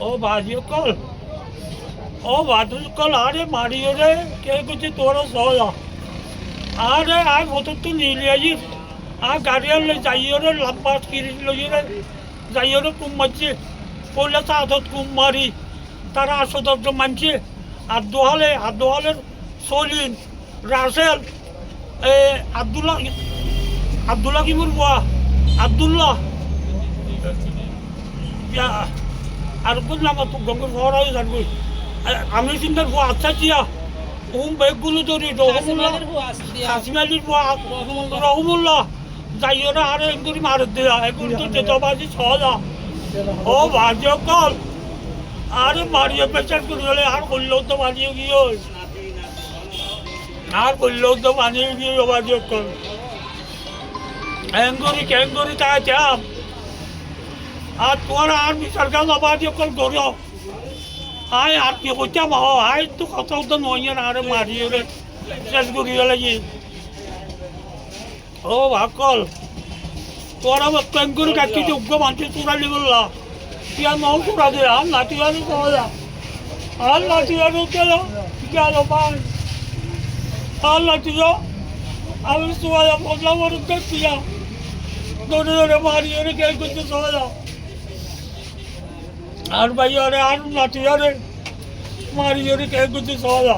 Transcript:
ও বাজি কল ও বাদু কল আরে মারিও রে কে কিছু তোর সহজা আরে আর হতো তো নিলে আজি আর গাড়িয়াল যাইও রে লম্বা কিরিস লইয়ে রে যাইও রে কুম মারছে পড়লে তা হাতত কুম মারি তারা ১০০ জন মানছে আর দোহালের সলিন রাসেল আব্দুল্লাহ কি বলবো আব্দুল্লাহ আর কোন নাম তো গঙ্গর শহর হয়ে থাকবে আমি চিন্তার ভুয়া আচ্ছা চিয়া বেগগুলো ধরি হাসিমালির ভুয়া রহমুল্লাহ যাইও না আরো এগুলি মারে দেয়া এগুলো তো যেতে বাজি সহজা ও বাজি কল আরে মারিয়ে পেচার করে গেলে আর করলেও তো বাজিয়ে গিয়ে আর করলেও তো বানিয়ে গিয়ে বাজি কল ক্যাঙ্গুরি তাই চাপ আর তোমার আর বিচার গাছ বাজি কল করো আয় আর কি করতাম আয় তো কোথাও তো নয় না আরে মারিয়ে শেষ করি গেলে কি ও ভাকল তোরা ক্যাঙ্গুরি কাটতে যোগ্য মানুষ চূড়ালি বললা তুই আর নও চূড়া দে আর লাঠি আরো সহজা আর লাঠি আরো গেল গেল পান আর লাঠি আমি সহজা বদলা বড় দেখছিলাম ধরে ধরে মারিয়ে রে কে করতে সহজা আর ভাই আরে আর লাঠি আরে মারিয়ে রে কে করতে সহজা